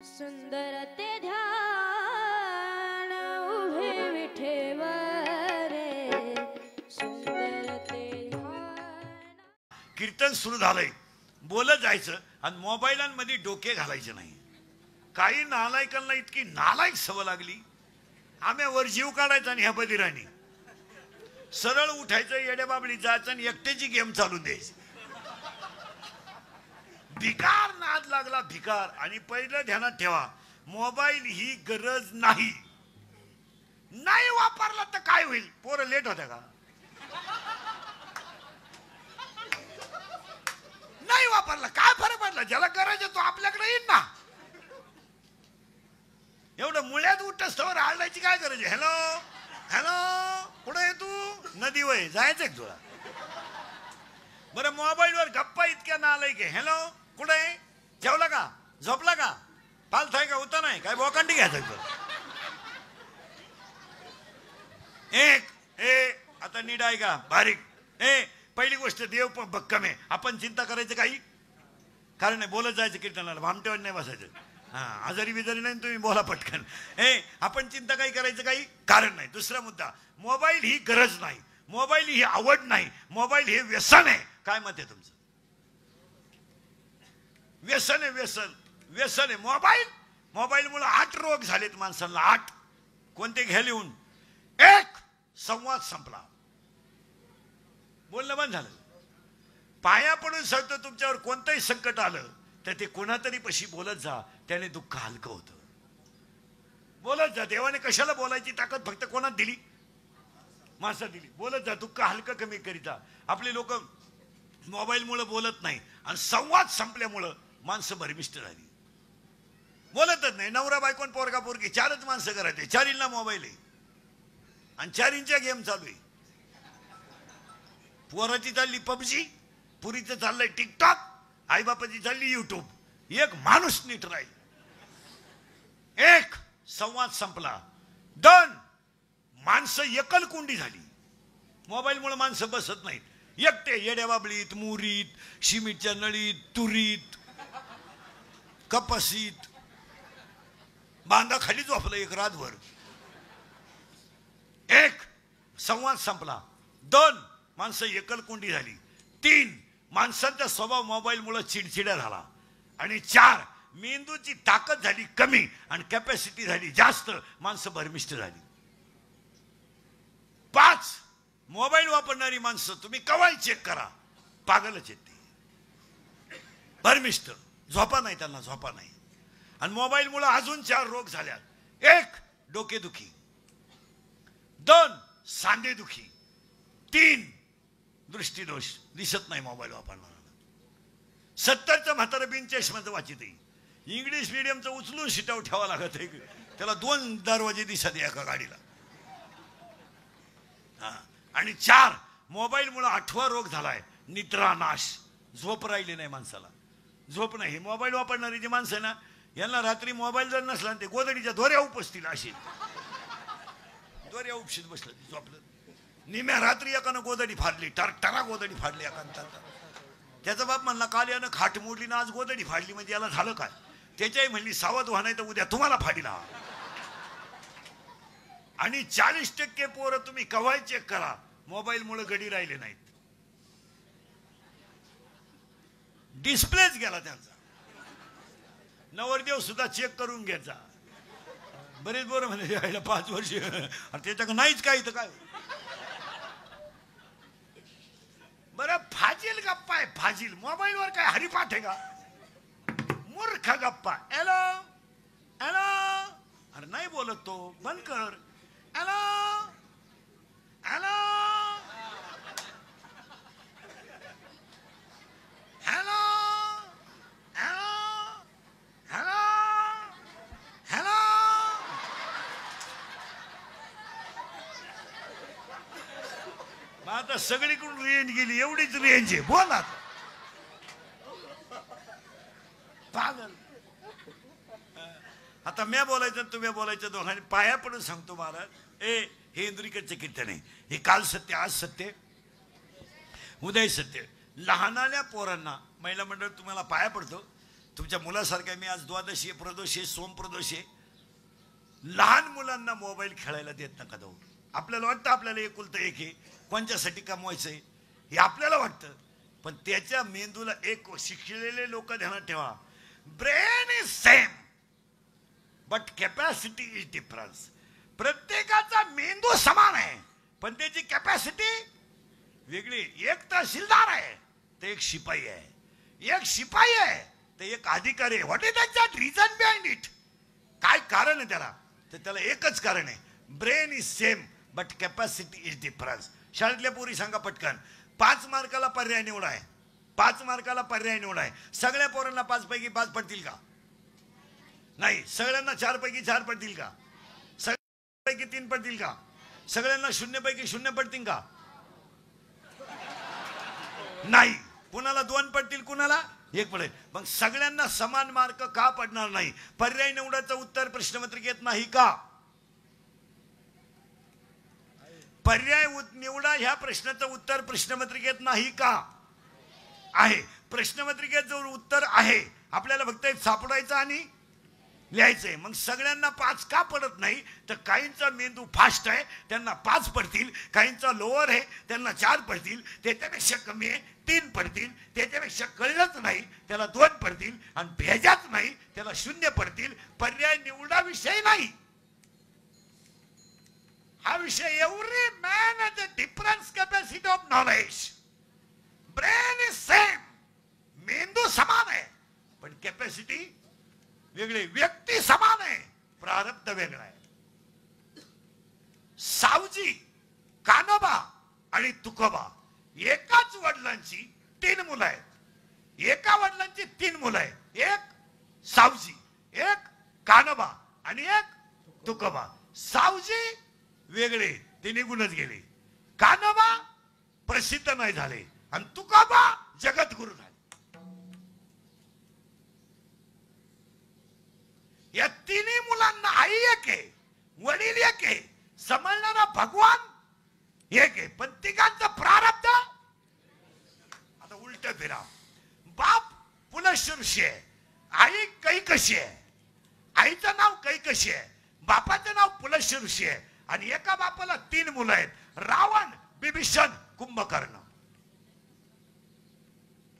सुंदर ते ध्यान उभे विठेवर सुंदर ते ध्यान। कीर्तन सुरू झालंय, बोलत जायचं आणि मोबाईलांमध्ये डोके घालायचे नाही। काही नालायकांना इतकी नालायक सवय लागली, आम्ही वर जीव काढायचा आणि ह्या बदिराणी सरळ उठायचं, येड्या बाबळी जायचं आणि एकट्याची गेम चालू द्यायची। भिकार नाद लागला, भिकार। आणि पहिलं ध्यानात ठेवा, मोबाईल ही गरज नाही, नाही वापरला तर काय होईल? पोरं लेट होत्या का? नाही वापरला काय फरक पडला? ज्याला गरज आहे तो आपल्याकडे येईल ना। एवढं मुळ्यात उठस्तवर आळायची काय गरज आहे? हॅलो हॅलो, कुठे आहे तू? नदी वय जायचंय तुला? बरं, मोबाईलवर गप्पा इतक्या नालायक आहे। हॅलो कुठे आहे? जेवला का? झोपला का? पालथाय का? होता नाही काय? बोकांडी घ्यायचं तुला? एक आता नीट आहे का? बारीक पहिली गोष्ट, देव पण भक्कम आहे, आपण चिंता करायचं काही कारण नाही। बोलत जायचं कीर्तनाला, भामटेवर नाही बसायचं। हा, आजारी बिजारी नाही तुम्ही बोला पटकन। आपण चिंता काही करायचं काही कारण नाही। दुसरा मुद्दा, मोबाईल ही गरज नाही, मोबाईल ही आवड नाही, मोबाईल हे व्यसन आहे। काय मत आहे तुमचं? व्यसन आहे, व्यसन व्यसन आहे मोबाईल मुळे 8 रोग झालेत माणसांना, 8। कोणते घ्या लिहून? एक, संवाद संपला, बोलणं बंद झालं। पाया पडून सांगतो, तुमच्यावर कोणतंही संकट आलं तर ते कोणातरी पशी बोलत जा, त्याने दुःख हलकं होतं। बोलत जा। देवाने कशाला बोलायची ताकद फक्त कोणात दिली? माणसात दिली। बोलत जा, दुःख हलकं कमी करीता। आपले लोक मोबाईल मुळे बोलत नाही आणि संवाद संपल्यामुळं माणसं भरमिष्ट झाली, बोलतच नाही। नवरा बायको पोरगा पोरगी 4च माणसं करायचे, 4ला मोबाईल आहे आणि 4च्या गेम चालू आहे। पोराची चालली पबजी, पुरीचं चाललंय टिकटॉक, आई बापाची चालली युट्यूब। एक माणूस नीट राहील। एक, संवाद संपला। 2, माणसं एकलकोंडी झाली। मोबाईल मुळे माणसं बसत नाहीत, एकटे येड्या बाबळीत, मुरीत, शिमिटच्या नळीत, तुरीत, कपासीत, बांधा खाली झोपलं एक रातभर। एक, संवाद संपला। 2, माणसं एकलकोंडी झाली। 3, माणसांचा स्वभाव मोबाईल मुळे चिडचिड्या झाला। आणि 4, मेंदूची ताकद झाली कमी आणि कॅपॅसिटी झाली जास्त, माणसं भरमिष्ट झाली। 5, मोबाईल वापरणारी माणसं तुम्ही कवाय चेक करा, पागलच आहेत ते, भरमिष्ट, झोपा नाही त्यांना, झोपा नाही। आणि मोबाईल मुळे अजून 4 रोग झाल्यात। 1, डोकेदुखी। 2, सांधेदुखी। 3, दृष्टीदोष, दिसत नाही मोबाईल वापरणारा। 70चं म्हातारं बिन चष्म्याचं वाचित आहे, इंग्लिश मीडियमचं उचलून शिटाव ठेवा लागत आहे, त्याला 2 दरवाजे दिसत एका गाडीला। आणि 4, मोबाईल मुळे 8वा रोग झालाय, निद्रानाश, झोप राहिली नाही माणसाला, झोप नाही। मोबाईल वापरणारी जी माणसं ना, यांना रात्री मोबाईल जर नसला ते गोदडीच्या दोऱ्या उपसतील, अशी दोऱ्या उपशीत बसलं, झोपलं। निम्या रात्री एकानं गोदडी फाडली, टरा गोदडी फाडली एकानं। त्याचा बाप म्हणला, काल यानं खाट मोडली ना आज गोदडी फाडली, म्हणजे याला झालं काय? त्याच्याही म्हणली, सावध व्हा नाही तर उद्या तुम्हाला फाडीला। आणि 40% पोरं तुम्ही कवाय चेक करा, मोबाईल मुळे गडी राहिले नाहीत, डिस्प्लेच गेला त्यांचा। नवरदेव सुद्धा चेक करून घ्यायचा। बरेच बोर म्हणजे 5 वर्ष, त्याच्याकडे नाहीच काही तर काय। बरं, फाजील गप्पा आहे, फाजील। मोबाईलवर काय हरिपाठ आहे का? मूर्ख गप्पा। हॅलो हॅलो, अरे नाही बोलत तो, बंद कर। Hello hello hello hello hello hello, आता सगळीकडून रेंज गेली, एवढीच रेंज आहे, बोला पागल। आता मी बोलायचं तुम्ही बोलायचं, दोघांनी पाया पडून सांगतो महाराज, हे इंद्रिकडचं कीर्तन आहे, हे काल सत्य, आज सत्य, उद्या सत्य। लहानाल्या पोरांना महिला मंडळ तुम्हाला पाया पडतो, तुमच्या मुलासारखा मी आज द्वादशी प्रदोषी सोमप्रदोषी लहान मुलांना मोबाईल खेळायला देत नका जाऊ. आपल्याला वाटतं आपल्याला एकुलतं एक आहे, कोणच्यासाठी कमवायचंय हे आपल्याला वाटतं, पण त्याच्या मेंदूला एक शिकलेले लोक ध्यानात ठेवा, brain is same but capacity is difference. प्रत्येकाचा मेंदू समान आहे पण त्याची कॅपॅसिटी वेगळी. एक तहसीलदार आहे तर एक शिपाई आहे, एक शिपाई आहे तर एक अधिकारी आहे. What is that reason behind it? काय कारण आहे त्याला? तर त्याला एकच कारण आहे, brain is same but capacity is difference. शाळेतल्या पोरी सांगा पटकन, 5 मार्काला पर्याय निवड आहे, 5 मार्काला पर्याय निवड आहे. सगळ्या पोरांना 5 पैकी 5 पडतील का? नाही. सगळ्यांना 4 पैकी 4 पडतील का? सगळ्यांपैकी 3 पडतील का? सगळ्यांना 0 पैकी 0 पडतील का? नाही. कुणाला 2 पडतील, कुणाला 1 पडेल. मग सगळ्यांना समान मार्क का पडणार नाही? पर्याय निवडाचं उत्तर प्रश्नपत्रिकेत नाही का? पर्याय निवडा ह्या प्रश्नाचं उत्तर प्रश्नपत्रिकेत नाही का? आहे. प्रश्नपत्रिकेत जो उत्तर आहे आपल्याला फक्त सापडायचं आणि लिहायचंय. मग सगळ्यांना 5 का पडत नाही? तर काहींचा मेंदू फास्ट आहे त्यांना 5 पडतील, काहींचा लोअर आहे त्यांना 4 पडतील, त्याच्यापेक्षा कमी आहे 3 पडतील, त्याच्यापेक्षा कळलंच नाही त्याला 2 पडतील, आणि भेजाच नाही त्याला 0 पडतील. पर्याय निवडा विषय नाही हा विषय. Every man has a difference capacity of knowledge. Brain is same, मेंदू समान आहे पण कॅपॅसिटी वेगळे. व्यक्ती समान आहे, प्रारब्ध वेगळा आहे. सावजी, कानोबा आणि तुकोबा एकाच वडिलांची 3 मुलं आहेत. एका वडिलांची 3 मुलं आहेत, एक सावजी, एक कानोबा आणि एक तुकोबा. सावजी वेगळे, ते निघूनच गेले. कानोबा प्रसिद्ध नाही झाले आणि तुकोबा जगद्गुरु झाले. या 3 मुलांना आई एक आहे, वडील एक आहे, सांभाळणारा भगवान एक आहे, पण तिघांचं प्रारब्ध. आता उलट फिरा. बाप पुलशृषी आहे, आई कैकशी आहे. आईचं नाव कैकशी आहे, बापाचं नाव पुलशृषी आहे. आणि एका बापाला 3 मुलं आहेत, रावण, बिभीषण, कुंभकर्ण.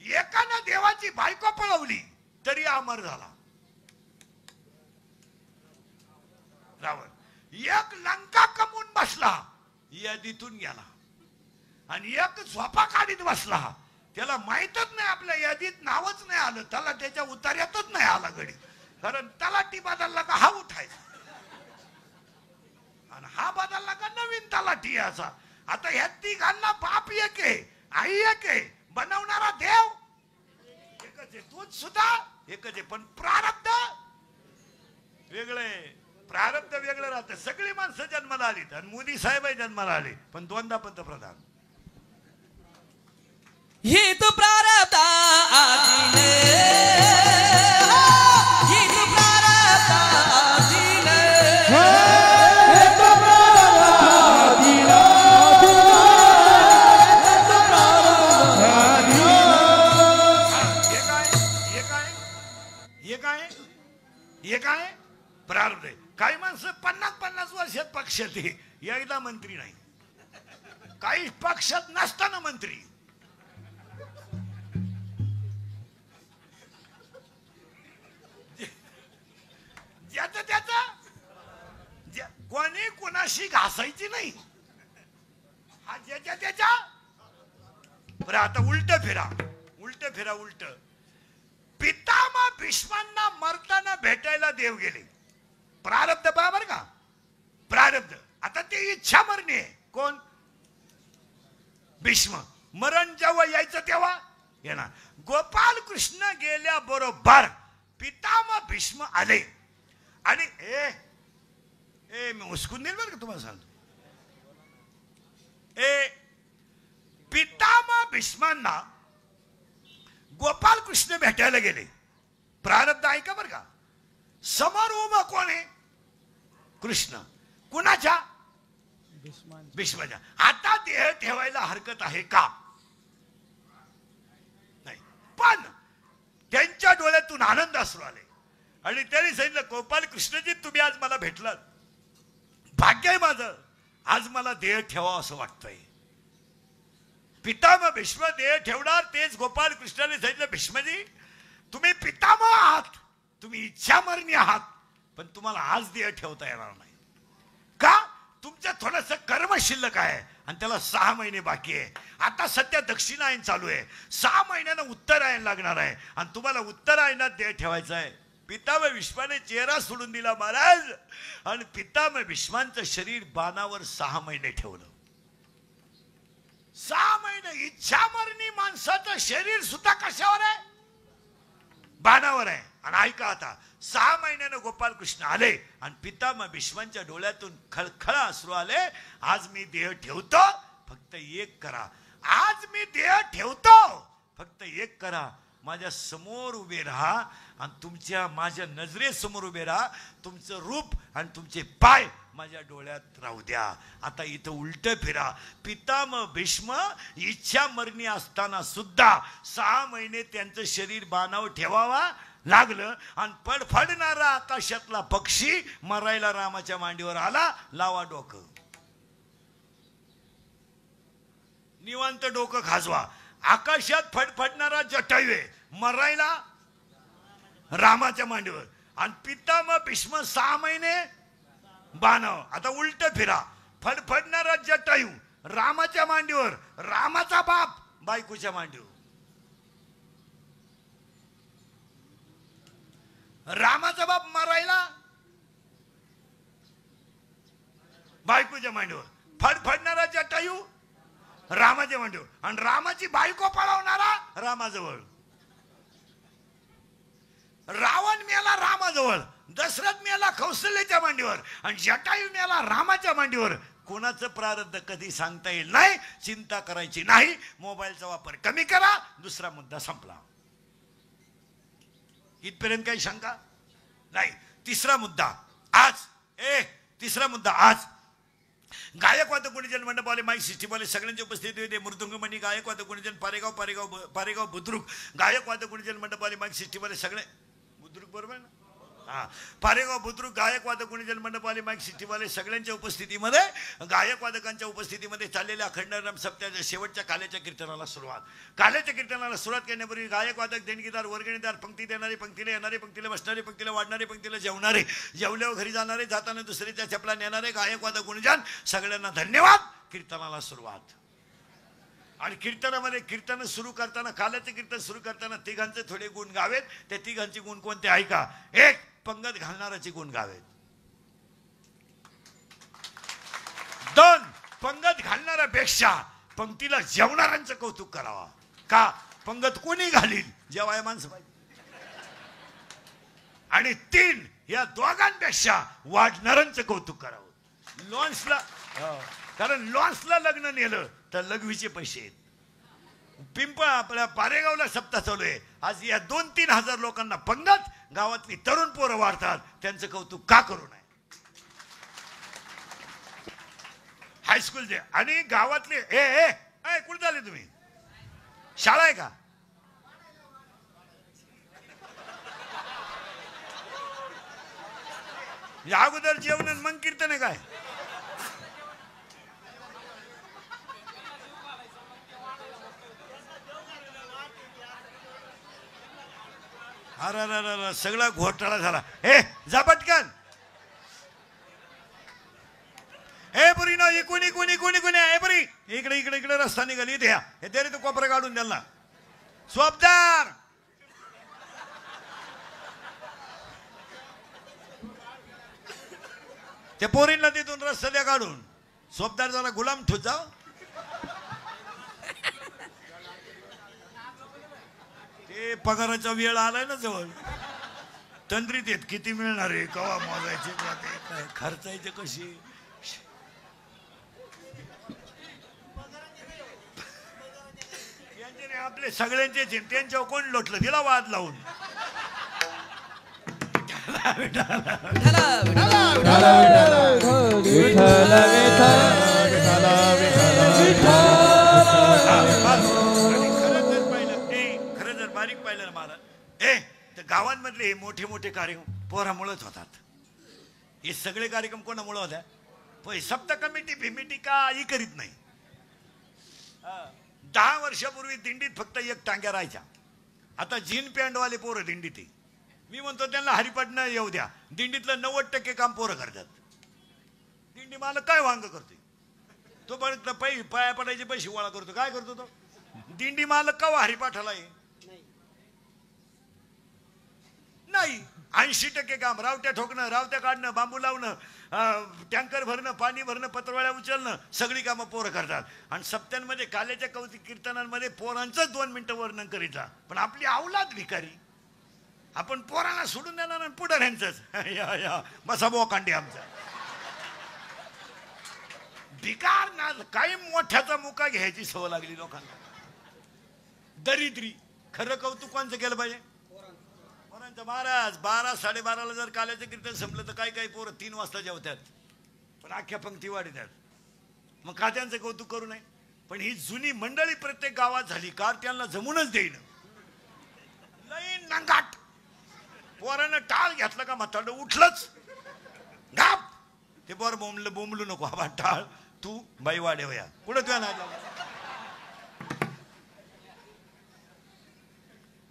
एकानं देवाची बायको पळवली तरी अमर झाला रावण. एक लंका कमवून बसला यादीतून गेला, आणि एक झोपा काढीत बसला त्याला माहितच नाही आपल्या यादीत नावच नाही आलं, त्याला त्याच्या उतार्यातच नाही आला गडी. कारण तलाठी बदलला का हा उठायचा आणि हा बदलला का नवीन तलाठी याचा. आता ह्या तिघांना बाप एक आहे, आई एक आहे, बनवणारा देव एकच आहे, तूच सुद्धा एकच आहे, पण प्रारब्ध वेगळे. प्रारब्ध वेगळं राहतं. सगळी माणसं जन्माला आलीत आणि मोदी साहेब जन्माला आले पण 2दा पंतप्रधान. ही तू प्रारब्ध आधीने, ही तू प्रारब्ध आधीने, हे तो प्रारब्ध आधीने, हे तो प्रारब्ध आधीने. हे काय प्रारब्ध आहे. काही माणसं 50-50 वर्षात पक्षात एकदा मंत्री नाही, काही पक्षात नसताना मंत्री. ज्याचं त्याचा कोणी कोणाशी घासायची नाही, हा ज्याच्या त्याच्या. बरं आता उलट फिरा, उलट फिरा, उलट. पितामह भीष्मांना मरताना भेटायला देव गेले. प्रारब्ध पहा बर का, प्रारब्ध. आता ते इच्छा मरणी आहे. कोण? भीष्म. मरण जेव्हा यायचं तेव्हा येणार. गोपाल कृष्ण गेल्या बरोबर पितामह भीष्म आले आणि मी उस्कून देईल बरं का तुम्हाला सांगतो. पितामह भीष्मांना गोपाल कृष्ण भेटायला गेले. प्रारब्ध ऐका बरं का. समोर उभा कोण आहे? कृष्ण. कुणाच्या? भीष्माच्या. आता देह ठेवायला हरकत आहे का? नाही. पण त्यांच्या डोळ्यातून आनंद अश्रू आले आणि त्यांनी सांगितलं, गोपाल कृष्णजी तुम्ही आज मला भेटलात, भाग्य आहे माझं, आज मला देह ठेवावं असं वाटतंय. पितामह भीष्म देह ठेवणार, तेच गोपाल कृष्णाने सांगितलं, भीष्मजी तुम्ही पितामह आहात, तुम्ही इच्छामरणी आहात, पण तुम्हाला आज देह ठेवता येणार नाही. का? तुमचं थोडंसं कर्म शिल्लक आहे आणि त्याला 6 महिने बाकी आहे. आता सध्या दक्षिणायन चालू आहे, 6 महिन्यानं उत्तरायण लागणार आहे आणि तुम्हाला उत्तरायणात देह ठेवायचा आहे. पितामह भीष्माने चेहरा सोडून दिला महाराज आणि पितामह भीष्मांचं शरीर बाणावर 6 महिने ठेवलं. 6 महिने इच्छामरणी माणसाचं शरीर सुद्धा कशावर आहे? बाणावर आहे. आणि ऐका आता, 6 महिन्यानं गोपाल कृष्ण आले आणि पितामह भीष्मांच्या डोळ्यातून खळखळ अश्रू आले. आज मी देह ठेवतो, फक्त एक करा. आज मी देह ठेवतो, फक्त एक करा. माझ्या समोर उभे राहा आणि माझ्या नजरेसमोर उभे राहा. तुमचं रूप आणि तुमचे पाय माझ्या डोळ्यात राहू द्या. आता इथं उलट फिरा. पितामह भीष्म इच्छा मरणी असताना सुद्धा 6 महिने त्यांचं शरीर बाणावर ठेवावा लागलं आणि फडफडणारा आकाशातला पक्षी मरायला रामाच्या मांडीवर आला. लावा डोकं, निवांत डोकं खाजवा. आकाशात फडफडणारा जटायू मरायला रामाच्या मांडीवर आणि पितामह भीष्म 6 महिने बाणावर. आता उलट फिरा. फडफडणारा जटायू रामाच्या मांडीवर, रामाचा बाप बायकोच्या मांडीवर. रामाचा बाप मरायला बायकोच्या मांडीवर. फडफडणारा जटायू रामाच्या मांडीवर आणि रामाची बायको पळवणारा रामाजवळ. रावण मेला रामाजवळ, दशरथ मेला कौशल्याच्या मांडीवर आणि जटायू मेला रामाच्या मांडीवर. कोणाचं प्रारब्ध कधी सांगता येईल नाही. चिंता करायची नाही. मोबाईलचा वापर कमी करा. दुसरा मुद्दा संपला. इथपर्यंत काही शंका नाही. तिसरा मुद्दा आज गायकवाद गुणजन मंडपवाले, माईक सिस्टीमवाले सगळ्यांची उपस्थिती होते. मृदुंगमणी गायकवाद गुणजन पारेगाव बुद्रुक गायकवाद गुणजन मंडपवाले, माईक सिस्टीमवाले सगळे बुद्रुक बरोबर ना. हा, पारेगाव बुद्रुक गायकवाद गुणजन मंडपवाले, माईक सिस्टीमवाले सगळ्यांच्या उपस्थितीमध्ये, गायकवादकांच्या उपस्थितीमध्ये चाललेल्या अखंड सप्त्याच्या शेवटच्या काल्याच्या कीर्तनाला सुरुवात. काल्याच्या कीर्तनाला सुरुवात करण्यापूर्वी गायकवादक, देणगीदार, वर्गणीदार, पंक्ती देणारे, पंक्तीला येणारे, पंक्तीला बसणारे, पंक्तीला वाढणारे, पंक्तीला जेवणारे, जेवल्यावर घरी जाणारे, जाताना दुसरीच्या चपला नेणारे गायकवादक गुणजन सगळ्यांना धन्यवाद. कीर्तनाला सुरुवात. आणि कीर्तनामध्ये कीर्तन सुरू करताना, काल्याचे कीर्तन सुरू करताना तिघांचे थोडे गुण गावेत. त्या तिघांचे गुण कोणते ऐका. 1, पंगत घालणाराचे गुण गावेत. 2, पंगत घालणाऱ्यापेक्षा पंक्तीला जेवणाऱ्यांचं कौतुक करावा. का? पंगत कोणी घालील? जेवाय माणसं पाहिजे. आणि 3, या दोघांपेक्षा वाढणाऱ्यांचं कौतुक करावं. लॉन्सला, कारण लॉन्सला लग्न नेलं तर लघवीचे पैसे आहेत. आपल्या पारेगावला सप्ताह चालू आहे. आज या 2-3 हजार लोकांना पंगत, गावातली तरुण पोरं वाढतात, त्यांचं कौतुक का करू नये? हायस्कूल आणि गावातले कुठे झाले तुम्ही? शाळा आहे का? या अगोदर जेवण मग कीर्तन आहे काय? अरे सगळा घोटाळा झाला. जा पटकन. पुरी ना कोणी पुरी इकडे रस्ता निघाली. इथे या. हे तरी तू कोपरा काढून द्याल. सोबदार त्या पोरींना तिथून रस्ता द्या काढून. सोबदार जरा गुलाम ठेवत जाऊ. ते पगाराचा वेळ आलाय ना जवळ. तंद्रीत येत किती मिळणार आहे, कवा मोजायचे, काय खर्चायचे कशी. आपले सगळ्यांचे त्यांच्यावर कोण लोटलं तिला वाद लावून. खरं जर बारीक पाहिलं ना महाराज, गावांमधले हे मोठे मोठे कार्यक्रम पोरामुळेच होतात. हे सगळे कार्यक्रम कोणामुळे होत्या? पण सप्त कमिटी भिमिटी काही करीत नाही. 10 वर्षापूर्वी दिंडीत फक्त एक टांग्या राहायच्या. आता जीन पॅन्टवाले पोरं दिंडीत आहे. मी म्हणतो त्यांना हरिपाठ येऊ द्या. दिंडीतलं 90% काम पोरं करतात. दिंडी मला काय वांग करतोय तो? पण पाया पडायचे पैसे गोळा करतो. काय करतो तो? दिंडी मालक का हरिपाठाला आहे? नाही. 80% काम रावट्या ठोकणं, रावट्या काढणं, बांबू लावणं, टँकर भरणं, पाणी भरणं, पत्रवाळ्या उचलणं, सगळी कामं पोरं करतात. आणि सप्त्यांमध्ये काल्याच्या कौतिक कीर्तनांमध्ये पोरांचं 2 मिनिटं वर्णन करीता. पण आपली अवलाद भिकारी. आपण पोरांना सोडून देणार आणि पुढाऱ्यांचंच या या बसा बोकांडी आमचा भिकार ना. काही मोठ्याचा मुका घ्यायची सवय लागली लोकांना. दरिद्री. खरं कौतुक कोणचं केलं पाहिजे? पोरांचं. महाराज 12 12:30 जर काल्याचं कीर्तन संपलं तर काही काही पोरं 3 वाजता जेवतात. पण अख्ख्या पंक्ती वाढतात. मग का त्यांचं कौतुक करू नये? पण ही जुनी मंडळी प्रत्येक गावात झाली का त्यांना जमूनच देईन. लई नंगाट. पोरानं टाळ घेतलं का म्हातारं उठलंच गाप. ते पोर बोंबलू नको. बाबा टाळ तू बाई वाढेवया पुढे तुझ्या नाही.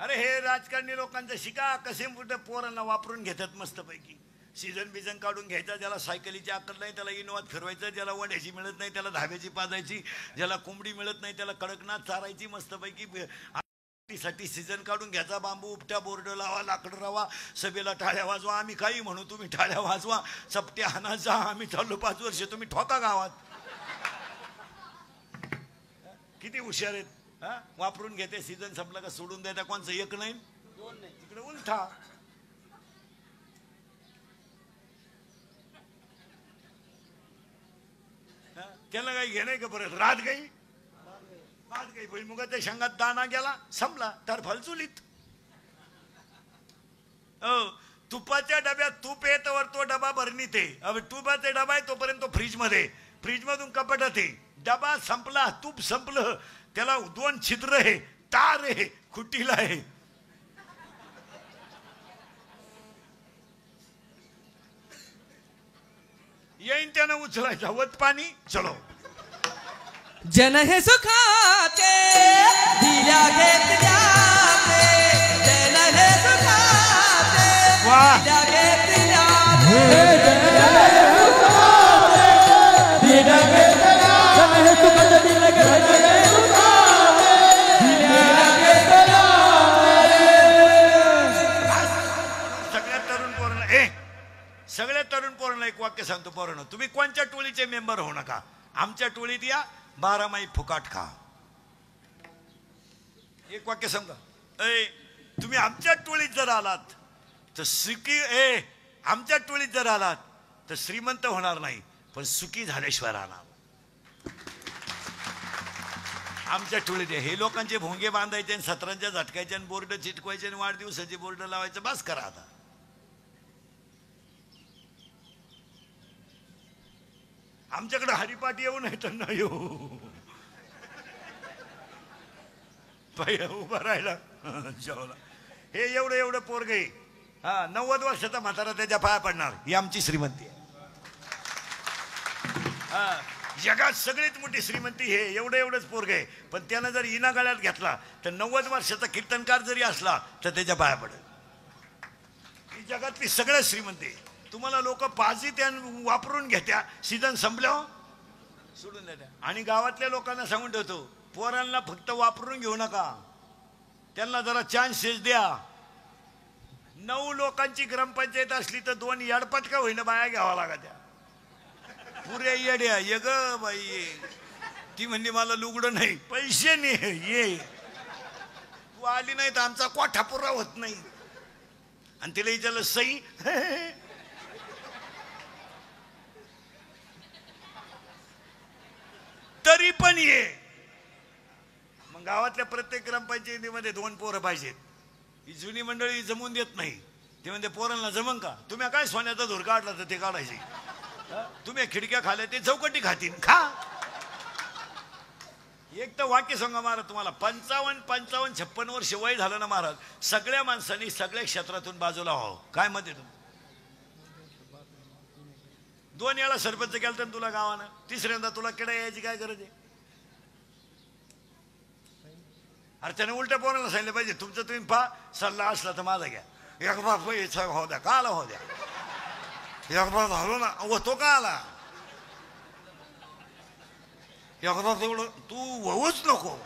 अरे हे राजकारणी लोकांचं शिका. कसे मोठे पोरांना वापरून घेतात मस्तपैकी. सीझन बिझन काढून घ्यायचा. ज्याला सायकलीची अक्कल नाही त्याला इनोवात फिरवायचं. ज्याला वड्याची मिळत नाही त्याला धाब्याची पाजायची. ज्याला कोंबडी मिळत नाही त्याला कडकनाथ चारायची मस्तपैकी. साठी सीझन काढून घ्यायचा. बांबू उपट्या, बोर्ड लावा, लाकडं लावा, सभेला टाळ्या वाजवा. आम्ही काही म्हणू तुम्ही टाळ्या वाजवा. चपट्या हाना जा. आम्ही चाललो 5 वर्ष तुम्ही ठोका गावात. किती हुशार आहेत. वापरून घेते. सीझन संपला का सोडून द्यायचा. कोणचं? 1 नाही 2 नाही. तिकडे उलटा. त्याला काही घेणं का परत? रात गई भुईमुगाच्या शेंगात दाणा गेला संपला तर फलचुलीत. तुपाच्या डब्यात तूप येत वर तो डबा भरणीत आहे. अब तुपाचा डबा आहे तोपर्यंत तो फ्रीज मध्ये. फ्रीज मधून कपाटात आहे. डबा संपला. तूप संपलं. त्याला 2 छिद्र आहे. तार आहे. खुटीला आहे. येईन त्यानं उचलायचा. वत पाणी चलो. जन हे सुखाचे दिल्या घेतल्याचे. जन हे सुखाचे दिल्या सगळ्या तरुण पोरांना एक वाक्य सांगतो. पोरांनो तुम्ही कोणत्या टोळीचे मेंबर होऊ नका. आमच्या टोळीत या. 12 माही फुकाट खा. एक वाक्य सांगा. तुम्ही आमच्या टोळीत जर आलात तर सुखी. आमच्या टोळीत जर आलात तर श्रीमंत होणार नाही पण सुखी झाल्याशिवाय राहणार. आमच्या टोळीत हे लोकांचे भोंगे बांधायचे आणि 17च्या झटकायचे आणि बोर्ड चिटकवायचे आणि वाढदिवसाचे बोर्ड लावायचं. बस करा आता. आमच्याकडे हरिपाठ येऊ नाही तर नाही येऊ. उभा राहिला जेवला. हे एवढं पोरग आहे. 90 वर्षाचा म्हातारा त्याच्या पाया पडणार. ही आमची श्रीमंती आहे. जगात सगळीत मोठी श्रीमंती हे एवढंच पोरग आहे. पण त्यानं जर इना गळ्यात घेतला तर 90 वर्षाचा कीर्तनकार जरी असला तर त्याच्या पाया पडेल. ही जगातली सगळ्यात श्रीमंती आहे. तुम्हाला लोक पाजी त्या वापरून घेत्या. सीझन संपल्यावर सोडून देत्या. आणि गावातल्या लोकांना सांगून ठेवतो पोरांना फक्त वापरून घेऊ नका. त्यांना जरा चान्सेस द्या. 9 लोकांची ग्रामपंचायत असली तर 2 याडपट का होईना बाया घ्यावा लागत्या. पुऱ्या येड्या ये ग बाई. ती म्हणली मला लुगडं नाही पैसे नाही. ये तू आली नाही तर आमचा कोठा पुरा होत नाही. आणि तिला विचारलं सई तरी पण ये. मग गावातल्या प्रत्येक ग्रामपंचायतीमध्ये 2 पोरं पाहिजेत. ही जुनी मंडळी जमून देत नाही. ते म्हणते पोरांना जमन का? तुम्ही काय सोन्याचा धूर काढला तर ते काढायचे. तुम्ही खिडक्या खाल्या ते चौकटी खातील. खा. एक तर वाक्य सांगा महाराज तुम्हाला 55 56 वर्ष वय झालं ना महाराज सगळ्या माणसांनी सगळ्या क्षेत्रातून बाजूला व्हावं काय मत आहे तुमचं 2 वेळा सरपंच केलं तर तुला गावानं तिसऱ्यांदा तुला किडा यायची काय गरज आहे अरे त्याने उलट्या पोराला सांगितलं पाहिजे तुमचं तुम्ही पहा सल्ला असला तर माझा घ्या एकदा पैसा हो द्या का आला हो द्या एकदा झालो ना व तो का आला एकदा तेवढं तू वहूच नको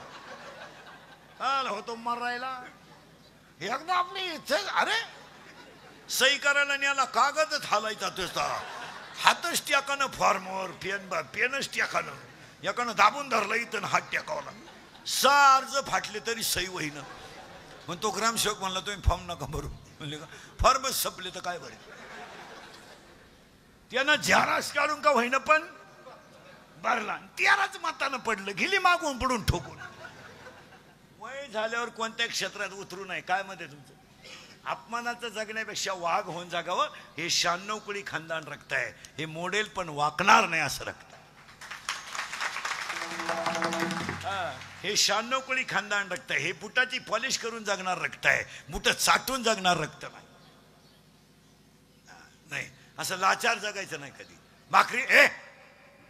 आला होतो मरायला एकदा आपली अरे सही करायला न्याला कागदच हालायचा तुझा हातच टाकानं फॉर्मवर पेनच टाकानं एकानं दाबून धरलं इथं हात टाकावला 6 अर्ज फाटले तरी सही होईना पण तो ग्रामसेवक म्हणला तुम्ही फॉर्म नका भरू म्हणले का फॉर्मच संपले तर काय बरे त्यानं झेरॉक्स काढून का होईना पण भरला 13च मतानं पडलं गेली मागून पडून ठोकून वय झाल्यावर कोणत्या क्षेत्रात उतरू नये काय मध्ये तुमचं अपमानाचं जगण्यापेक्षा वाघ होऊन जागावं हे 96 कुळी खानदान रक्त आहे हे मॉडेल पण वाकणार नाही असं रक्त हे 96 कुळी खानदान रक्त आहे हे बुटाची पॉलिश करून जगणार रक्त आहे बुट चाटून जगणार रक्त नाही असं लाचार जगायचं नाही कधी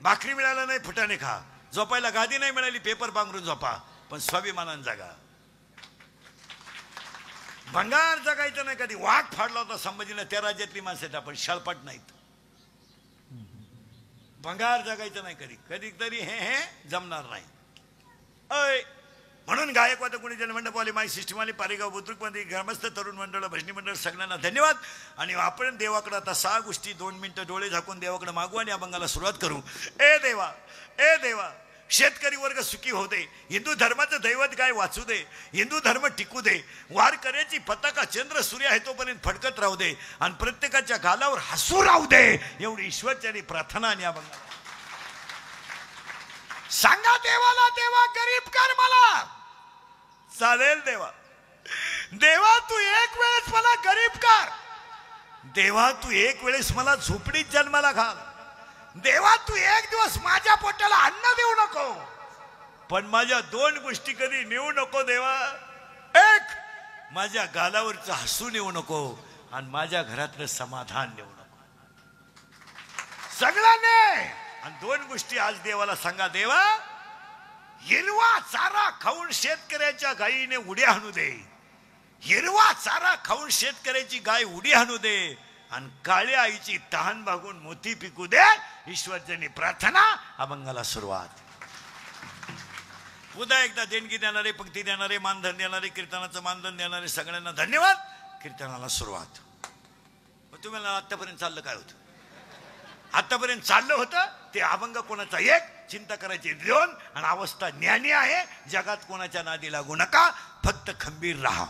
भाकरी मिळालं नाही फुटाने खा झोपायला गादी नाही मिळाली पेपर पांघरून झोपा पण स्वाभिमानानं जगा भंगार जगायचं नाही कधी वाघ फाडला होता संभाजीनं त्या राज्यातली माणसं आपण शाळपाट नाहीत भंगार जगायचं नाही कधी कधी तरी हे जमणार नाही अय म्हणून गायकवाद कोणी जनमंडपवाले माई सिस्टमवाले पारेगाव बुद्रुकमध्ये ग्रामस्थ तरुण मंडळ भजनी मंडळ सगळ्यांना धन्यवाद आणि आपण देवाकडे आता 6 गोष्टी 2 मिनिटं डोळे झाकून देवाकडे मागू आणि अभंगाला सुरुवात करू ए देवा शेतकरी वर्ग सुखी होऊ दे हिंदू धर्माचं दैवत गाय वाचू दे हिंदू धर्म टिकू दे वारकऱ्याची पताका चंद्र सूर्य आहे तोपर्यंत फडकत राहू दे आणि प्रत्येकाच्या गालावर हसू राहू दे एवढी ईश्वरच्यानी प्रार्थना आणि अभंगा सांगा देवाला देवा गरीब कर मला चालेल देवा तू एक वेळेस मला गरीब कर देवा तू एक वेळेस मला झोपडीत जन्माला घाल देवा तू एक दिवस माझ्या पोटाला अन्न देऊ नको पण माझ्या 2 गोष्टी कधी नेऊ नको देवा एक माझ्या गालावरचं हसू नेऊ नको आणि माझ्या घरातलं समाधान नेऊ नको सगळ्यांनी आणि 2 गोष्टी आज देवाला सांगा देवा हिरवा चारा खाऊन शेतकऱ्याच्या गायीने उड्या हाणू दे हिरवा चारा खाऊन शेतकऱ्याची गाय उडी हाणू दे आणि काळ्या आईची तहान भागून मोती पिकू दे ईश्वरजनी प्रार्थना अभंगाला सुरुवात पुन्हा एकदा देणगी देणारे पंक्ती देणारे मानधन देणारे कीर्तनाचं मानधन देणारे सगळ्यांना धन्यवाद कीर्तनाला सुरुवात तुम्हाला आतापर्यंत चाललं काय होतं आतापर्यंत चाललं होतं ते अभंग कोणाचा एक चिंता करायची 2 आणि अवस्था ज्ञानी आहे जगात कोणाच्या नादी लागू नका फक्त खंबीर राहा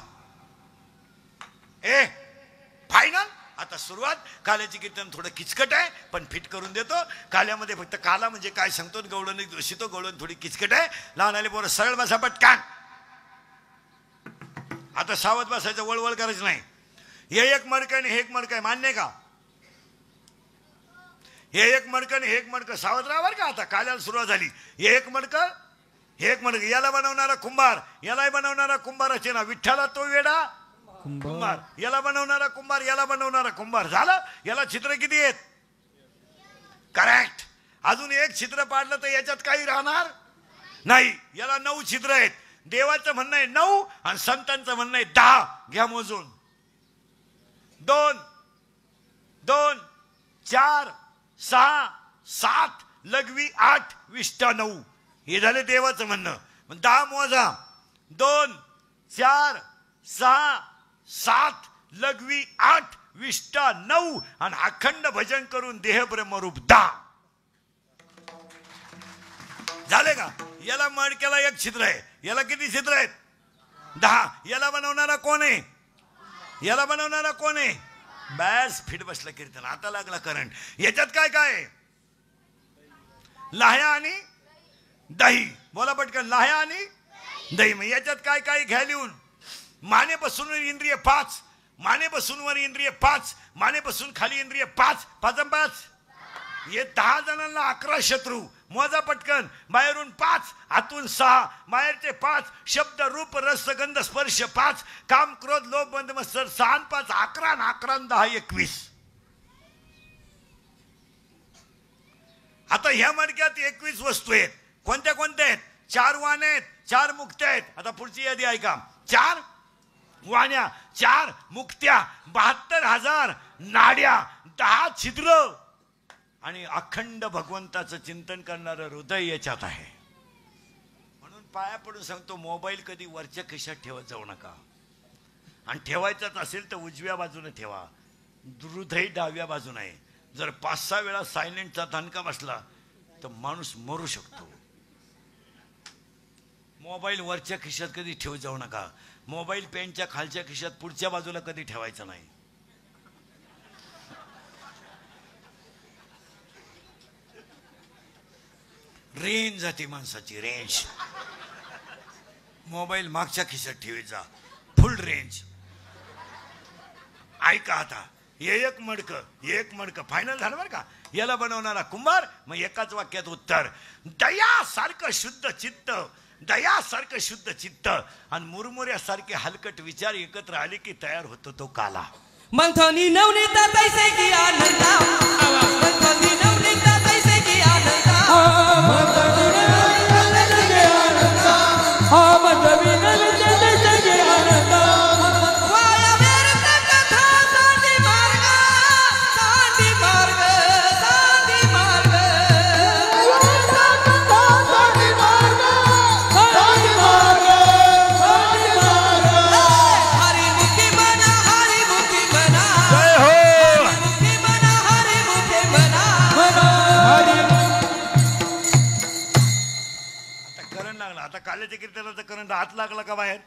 फायनल आता सुरुवात काल्याची कीर्तन थोडं किचकट आहे पण फिट करून देतो काल्यामध्ये फक्त काला म्हणजे काय सांगतो गवळण दोषितो गवळण थोडी किचकट आहे लहान आले पोरं सरळ बसा पटकान आता सावध बसायचं वळवळ करायचं नाही हे एक मडकं आणि हे एक मडकं आहे मान्य आहे का हे एक मडकं हे एक मडकं सावध राहावर का आता काल्याला सुरुवात झाली हे एक मडकं याला बनवणारा कुंभार यालाही बनवणारा कुंभाराचे ना विठ्ठला तो वेडा कुंभार याला बनवणारा कुंभार झालं याला छिद्र किती आहेत करेक्ट अजून एक छिद्र पाडलं तर याच्यात काही राहणार नाही याला 9 छिद्र आहेत देवाचं म्हणणं आहे 9 आणि संतांचं म्हणणं आहे 10 घ्या मोजून 2 2 4 6 7 लघवी 8 विष्ठा 9 हे झाले देवाचं म्हणणं 10 मोजा 2 4 6 7 लघवी 8 विष्ठा 9 आणि अखंड भजन करून देह ब्रह्मरूप 10 झाले का याला मडक्याला एक छिद्र आहे याला किती छिद्र आहेत 10 याला बनवणारा कोण आहे बॅस फिट बसला कीर्तन आता लागला करंट याच्यात काय काय लाह्या आणि दही बोला पटकन लाह्या आणि दही मग याच्यात काय काय घ्या लिहून मानेपासून वर इंद्रिय 5 मानेपासून वर इंद्रिय 5 मानेपासून खाली इंद्रिय 5 5 5 हे 10 जणांना 11 शत्रू मोजा पटकन. बाहेरून 5, आतून 6, बाहेरचे 5, शब्द रूप रस गंध स्पर्श 5, काम क्रोध लोभ बंध मत्सर 6 आणि 5 11 आणि 11 आणि 10 21. आता ह्या मडक्यात 21 वस्तू आहेत. कोणत्या कोणत्या आहेत? 4 वाणे आहेत, 4 मुक्त्या आहेत. आता पुढची यादी ऐका. 4 वाण्या, 4 मुक्त्या, 72,000 नाड्या, 10 छिद्र आणि अखंड भगवंताचं चिंतन करणारं हृदय याच्यात आहे. म्हणून पाया पडून सांगतो, मोबाईल कधी वरच्या खिशात ठेवत जाऊ नका. आणि ठेवायचाच असेल तर उजव्या बाजूने ठेवा, हृदय डाव्या बाजूने आहे. जर 5-6 वेळा सायलेंटचा धनका बसला तर माणूस मरू शकतो. मोबाईल वरच्या खिशात कधी ठेवत जाऊ नका. मोबाईल पेनच्या खालच्या खिशात पुढच्या बाजूला कधी ठेवायचं नाही. रेंज जाते माणसाची, रेंज. मोबाईल मागच्या खिशात ठेवायचा, फुल रेंज. ऐका आता, एक मडकं फायनल झालं बरं का. याला बनवणारा कुंभार. मग एकाच वाक्यात उत्तर. दयासारखं शुद्ध चित्त, दयासारखं शुद्ध चित्त आणि मुरमुऱ्यासारखे हलकट विचार एकत्र आले की तयार होतो तो काला. मंथनी नवनीता तैसे की आनंदा, मंथनी नवनीता तैसे की आनंदा, मंथनी नवनीता तैसे की आनंदा, मंथनी नवनीता तैसे की आनंदा. वाया व्यर्थ कथा सांडी मार्ग, सांडी मार्ग, सांडी मार्ग, व्यर्थ कथा सांडी मार्ग, सांडी मार्ग, सांडी मार्ग. हरिमुखी बना, हरिमुखी बना, जय हो. हरिमुखी बना, हरिमुखी बना, आता करंट लागला. आता काल्याच्या कीर्तनाचा करंट आत लागला का बाहेर?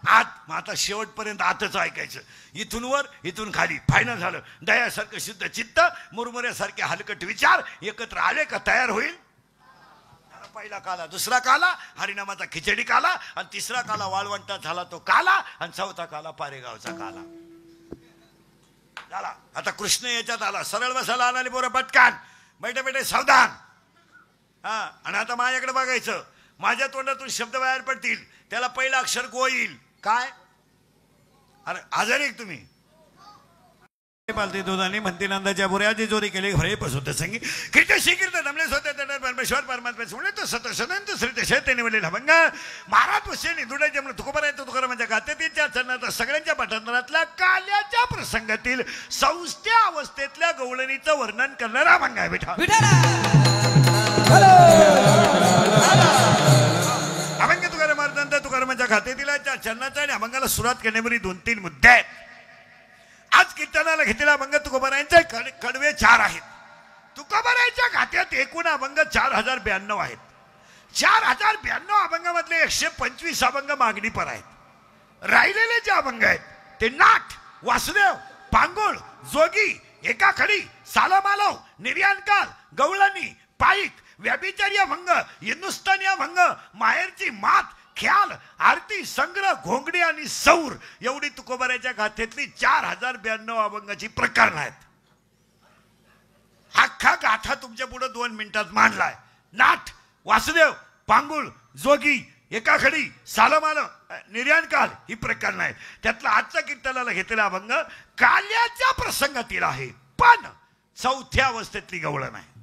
आत. मग आता शेवटपर्यंत आतच ऐकायचं. इथून वर, इथून खाली. फायनल झालं. दयासारखं शुद्ध चित्त, मुरमुऱ्यासारखे हलकट विचार एकत्र आले का तयार होईल. पहिला काला, दुसरा काला हरिनामाचा खिचडी काला, आणि तिसरा काला वाळवंटात झाला तो काला, आणि चौथा काला पारेगावचा काला झाला. आता कृष्ण याच्यात आला. सरळ बसायला आणाले पोरं पटकान, बैठे बैठे सावधान. हा. आणि आता माझ्याकडे बघायचं. माझ्या तोंडातून शब्द बाहेर पडतील, त्याला पहिला अक्षर गो येईल. काय? अरे आजारी एक तुम्ही पालती दुधाने म्हणती नंदाच्या बुऱ्याची जोरी केली भरे पसुत संगी कीर्त शीकीर्त दमले स्वतः तडर परमेश्वर परमात्मा सुणे तो सत सदंत श्रीत शेते निवडले लभंग महाराज वशेनी दुडाच्या म्हणून तुकोबरायचं तुकारामाच्या गात्यातीच्या चरणात सगळ्यांच्या पाठांतरातल्या काल्याच्या प्रसंगातील सौस्त्या अवस्थेतल्या गवळणीचं वर्णन करणारा अभंग आहे. बेटा अभंग तुकारामार्थ तुकारामाच्या खात्यातील चरणाचा आणि अभंगाला सुरुवात करण्यापूर्वी 2-3 मुद्दे आहेत. आज कीर्तनाला घेतलेला अभंग तुकोबारायांचे कडवे 4 आहेत. तुकोबारायांच्या खात्यात एकूण अभंग 4092 आहेत. 4092 अभंगामधले 125 अभंग मागणीपर आहेत. राहिलेले जे अभंग आहेत ते नाट, वासुदेव, पांगुळ, जोगी, एकाखडी, सालामालव, निर्याणकाल, गवळणी, पाईक, व्याभिचारी अभंग, हिंदुस्थानी अभंग, माहेरची मात, ख्याल, आरती, संग्रह, घोंगडी आणि सौर एवढी तुकोबाराच्या गाथेतली 4092 अभंगाची प्रकरण आहेत. अख्खा गाथा तुमच्या पुढे 2 मिनिटात मांडलाय. नाट, वासुदेव, पांगुळ, जोगी, एकाखडी, सालमाल, निर्याणकाल ही प्रकरण आहेत. त्यातला आजच्या कीर्तनाला घेतलेला अभंग काल्याच्या प्रसंगातील आहे, पण 4थ्या अवस्थेतली गवळण आहे.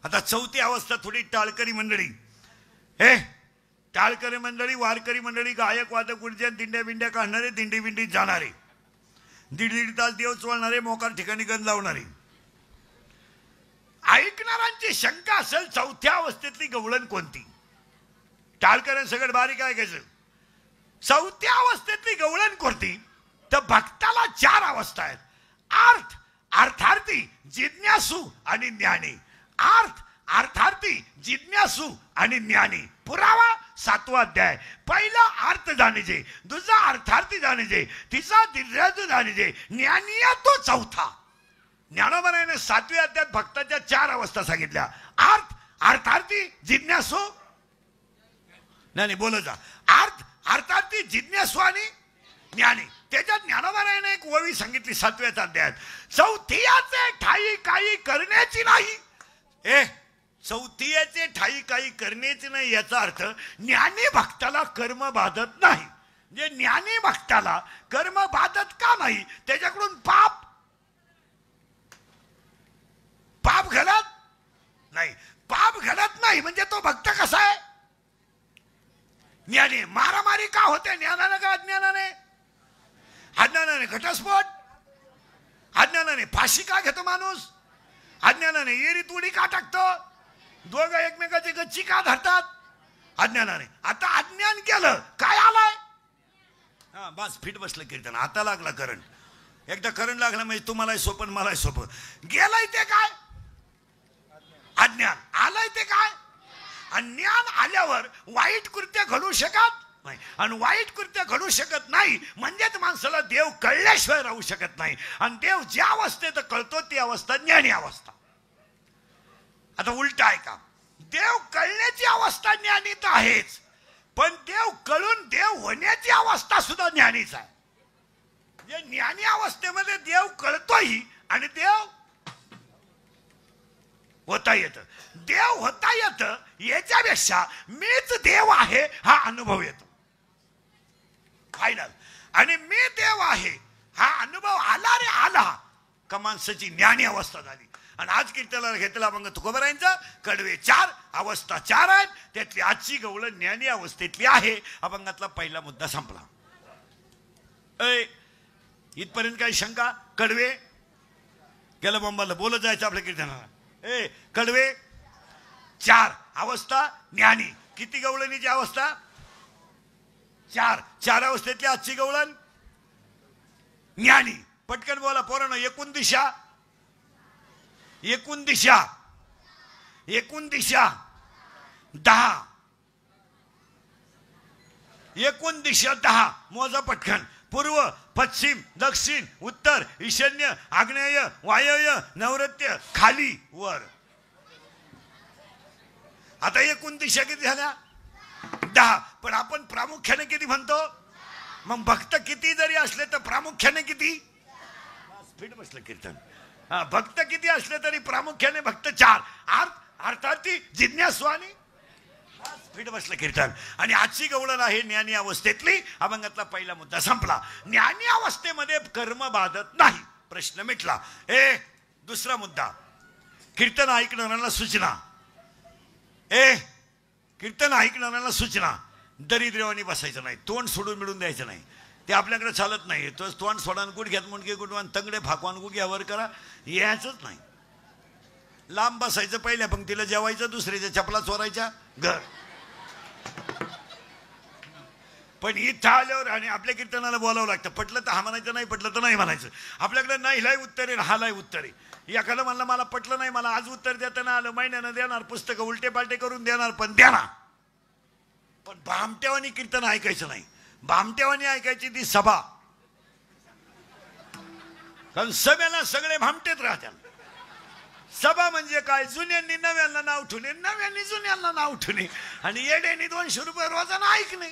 आता 4थी अवस्था थोडी टाळकरी मंडळी, टाळकरी मंडळी, वारकरी मंडळी, गायक वादक गुडच्या दिंड्या बिंड्या काढणारे, दिंडी बिंडीत जाणारे, 1.5 तास देव चोळणारे, मोकार ठिकाणी गंध लावणारे. ऐकणाऱ्यांची शंका असेल 4थ्या अवस्थेतली गवळण कोणती? टाळकऱ्यांसगळं बारीक ऐकायचं. 4थ्या अवस्थेतली गवळण कोणती? तर भक्ताला 4 अवस्था आहेत. अर्थ, अर्थार्थी, जिज्ञासू आणि ज्ञानी. अर्थ, अर्थार्थी, जिज्ञासू आणि ज्ञानी. पुरावा 7वा अध्याय. पहिला अर्थ जाणीजे, दुसरा अर्थार्थी जाणीजे, तिसरा जिज्ञासू जाणीजे, ज्ञानी तो 4था. ज्ञानोबाने 7व्या अध्यायात भक्ताच्या 4 अवस्था सांगितल्या. अर्थ, अर्थार्थी, जिज्ञासू, नाही बोलत जा. अर्थ, अर्थार्थी, जिज्ञासू आणि ज्ञानी. त्याच्यात ज्ञानोबाने एक ओवी सांगितली 7व्या अध्यायात. 4थ्याचे ठाई काही करण्याची नाही, चौथीचे ठाई काही करणेच नाही याचा अर्थ ज्ञानी भक्ताला कर्म बाधत नाही. जे ज्ञानी भक्ताला कर्म बाधत का नाही? त्याच्याकडून पाप घडत नाही. पाप घडत नाही म्हणजे तो भक्त कसा आहे? ज्ञानी. मारामारी का होते? ज्ञानाने का अज्ञानाने? अज्ञानाने घटस्फोट, अज्ञानाने फाशी का घेतो माणूस? अज्ञानाने एरीत उडी का टाकतो? दोघं एकमेकाची गच्ची का धरतात? अज्ञानाने. आता अज्ञान केलं काय आलाय? हा बस फिट बसलं कीर्तन. आता लागला करंट. एकदा करंट लागला म्हणजे तुम्हालाही सोपं मलाही सोपं. गेलाय ते काय? अज्ञान. आलाय ते काय? अज्ञान आल्यावर वाईट कृत्य घडू शकत नाही. आणि वाईट कृत्य घडू शकत नाही म्हणजेच माणसाला देव कळल्याशिवाय राहू शकत नाही. आणि देव ज्या अवस्थेत कळतो ती अवस्था ज्ञानी अवस्था. आता उलट आहे का? देव कळण्याची अवस्था ज्ञानीत आहेच, पण देव कळून देव होण्याची अवस्था सुद्धा ज्ञानीच आहे. जे ज्ञानी अवस्थेमध्ये देव कळतोही आणि देव होता येतं. देव होता येतं याच्यापेक्षा मीच देव आहे हा अनुभव येतो फायनल. आणि मी देव आहे हा अनुभव आला रे आला का माणसाची ज्ञानी अवस्था झाली. आणि आज कीर्तनाला घेतला मग तुकोबारायांचा कडवे 4 अवस्था 4 आहेत. त्यातली आजची गवळ ज्ञानी अवस्थेतली आहे. अभंगातला पहिला मुद्दा संपला. इथपर्यंत काही शंका? कडवे गेलं बंबाला बोलत जायचं आपल्या कीर्तनाला. कडवे 4 अवस्था ज्ञानी. किती गवळणीची अवस्था? 4. 4 अवस्थेतली आजची गवळण ज्ञानी. पटकन बोला पोरांनो. एकूण दिशा 10. एकूण दिशा 10. मोजा पटकन. पूर्व, पश्चिम, दक्षिण, उत्तर, ईशान्य, आग्नेय, वायव्य, नैऋत्य, खाली, वर. आता एकूण दिशा किती झाल्या? 10. पण आपण प्रामुख्याने किती म्हणतो? मग भक्त किती जरी असले तर प्रामुख्याने किती? फिट बसलं कीर्तन. भक्त किती असले तरी प्रामुख्याने भक्त 4. अर्थात ती जिज्ञासू आणि फिट बसलं कीर्तन. आणि आजची गवळण आहे ज्ञानी अवस्थेतली. अभंगातला पहिला मुद्दा संपला. ज्ञानी अवस्थेमध्ये कर्म बाधत नाही. प्रश्न मिटला. दुसरा मुद्दा. कीर्तन ऐकणाऱ्यांना सूचना. कीर्तन ऐकणाऱ्यांना सूचना. दरिद्रवाणी बसायचं नाही. तोंड सोडून मिळून द्यायचं नाही. ते आपल्याकडे चालत नाही. तो तोंड सोडान गुडघ्यात मुंडके गुडवान तंगडे फाकवान गुग्यावर करा यायचंच नाही. लांब बसायचं. पहिल्या पंक्तीला जेवायचं. दुसऱ्याच्या चपला चोरायच्या घर. पण इथं आल्यावर आणि आपल्या कीर्तनाला बोलावं लागतं. पटलं तर हा म्हणायचं, नाही पटलं तर नाही म्हणायचं. आपल्याकडे नाही लाई उत्तर आहे हा लाई उत्तर आहे. एखादं म्हणलं मला पटलं नाही, मला आज उत्तर देताना आलं, महिन्यानं देणार, पुस्तकं उलटे पालटे करून देणार, पण देणार. पण भामट्यावानी कीर्तन ऐकायचं नाही. भामट्यावानी ऐकायची ती सभा. कारण सभेला सगळे भामटेच राहतात. सभा म्हणजे काय? जुन्यांनी नव्यांना नाव ठेवणे, नव्यांनी जुन्यांना नाव ठेवणे आणि येड्यांनी 200 रुपये रोजानं ऐकणे.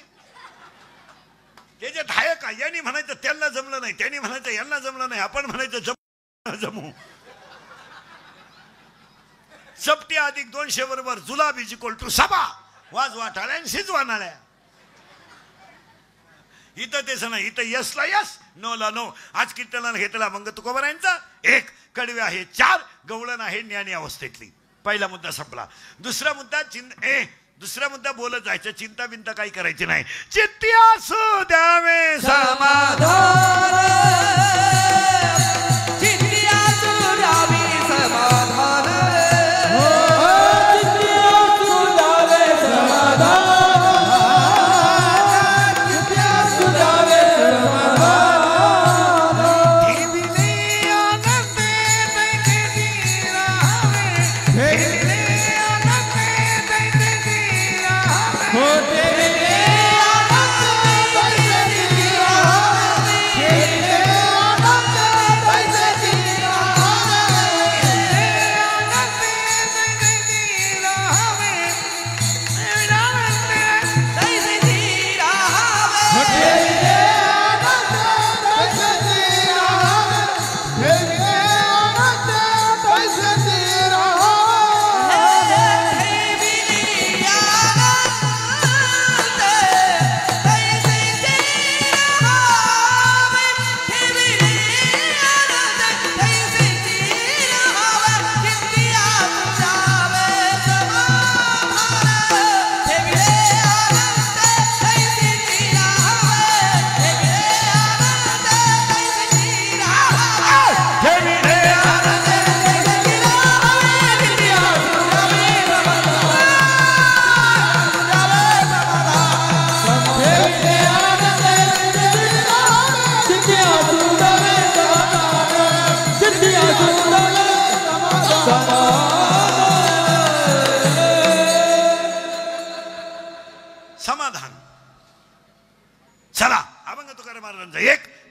त्याच्यात आहे का? यांनी म्हणायचं त्यांना जमलं नाही, त्यांनी म्हणायचं यांना जमलं नाही, आपण म्हणायचं जमू. चपटी अधिक 200 बरोबर जुलाबीची कोलटू सभा. वाजवा टाळ्या आणि शिजवा नाळ्या. इथं तेच नाही. इथं यसला यस, नो ला नो. आज कीर्तनाला घेतला मग तुकोबारायांचा 1. कडवे आहे 4. गवळण आहे ज्ञानी अवस्थेतली. पहिला मुद्दा संपला. दुसरा मुद्दा बोलत जायचं. चिंता बिंता काही करायची नाही. चित्ती असू द्यावे समाधान. चित्ती असू द्यावे समाधान.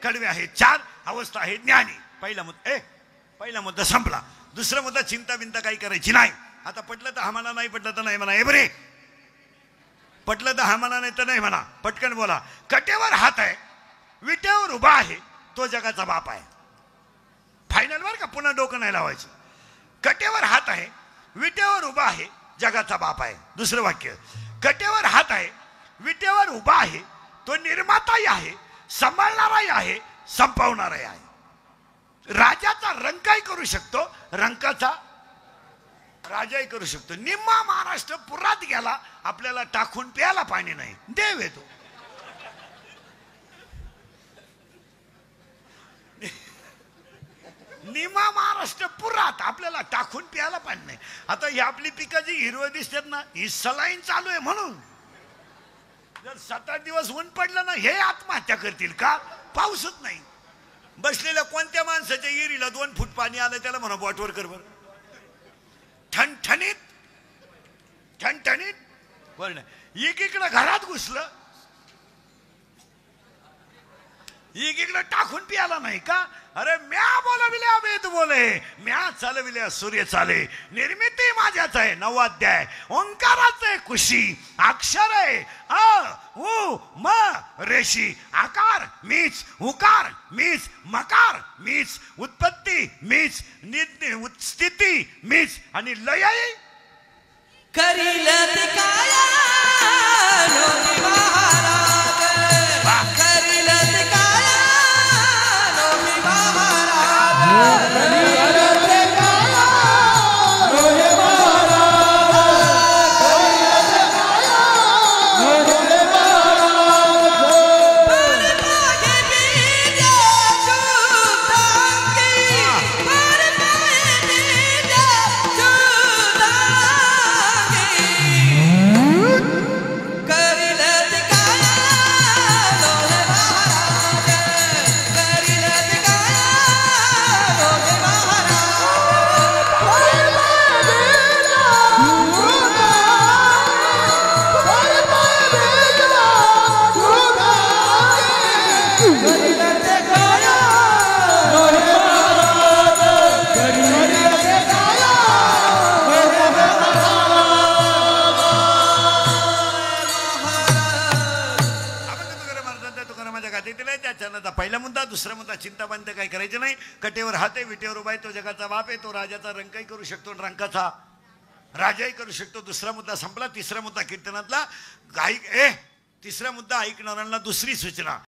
कडवे आहेत 4, अवस्था आहे ज्ञानी. पहिला मुद्दा संपला. दुसरा मुद्दा चिंता बिंता काही करायची नाही. आता पटलं तर हा म्हणा, नाही पटलं तर नाही म्हणा. हे बरे, पटलं तर हा म्हणा, नाही तर नाही म्हणा. पटकन बोला. कटेवर हात आहे, विटेवर उभा आहे, तो जगाचा बाप आहे. फायनल वर का, पुन्हा डोकं नाही लावायचं. कटेवर हात आहे, विटेवर उभा आहे, जगाचा बाप आहे. दुसरं वाक्य, कटेवर हात आहे, विटेवर उभा आहे, तो निर्माताही आहे, सांभाळणाराही आहे, संपवणाराही आहे. राजाचा रंकाही करू शकतो, रंकाचा राजाही करू शकतो. निम्मा महाराष्ट्र पुरात गेला, आपल्याला टाकून प्यायला पाणी नाही. देव येतो. निम्मा महाराष्ट्र पुरात, आपल्याला टाकून प्यायला पाणी नाही. आता ही आपली पिकं जी हिरवं दिसतात ना, ही सलाईन चालू आहे म्हणून. जर 7-8 दिवस ऊन पडलं ना, हे आत्महत्या करतील. का? पाऊसच नाही. बसलेल्या कोणत्या माणसाच्या येरीला 2 फूट पाणी आलं, त्याला म्हणा बॉटवर कर बर. ठणठणीत ठणठणीत बोल. एकीकडं घरात घुसलं, एकीकडं टाकून प्याला नाही. का? अरे म्या बोलविल्या वेद बोले, म्या चालविल्या सूर्य चाले, निर्मिती माझ्याच आहे. 9 अध्याय. ओंकाराच आहे कुशी, अक्षर आहे अ उ म रेशी, आकार मीच, उकार मीच, मकार मीच, उत्पत्ती मीच, स्थिती मीच, आणि लयही करील ते काया लोणी महाराज, करील ते काया लोणी महाराज, करील ते काया लोणी महाराज, करील ते काया लोणी महाराज. पर पागे बीजा जुतांगी, पर पागे बीजा जुतांगी, करील ते काया लोणी महाराज, करील ते काया लोणी तुकारामाच्या गाथेतील आहे. त्याच्यानंतर पहिला मुद्दा. दुसरा मुद्दा, चिंता बंद काही करायचं नाही. कटेवर हात आहे, विटेवर उभा आहे, तो जगाचा बाप आहे. तो राजाचा रंकही करू शकतो, रंकाचा राजाही करू शकतो. दुसरा मुद्दा संपला. तिसरा मुद्दा कीर्तनातला. तिसरा मुद्दा ऐकणाऱ्यांना दुसरी सूचना.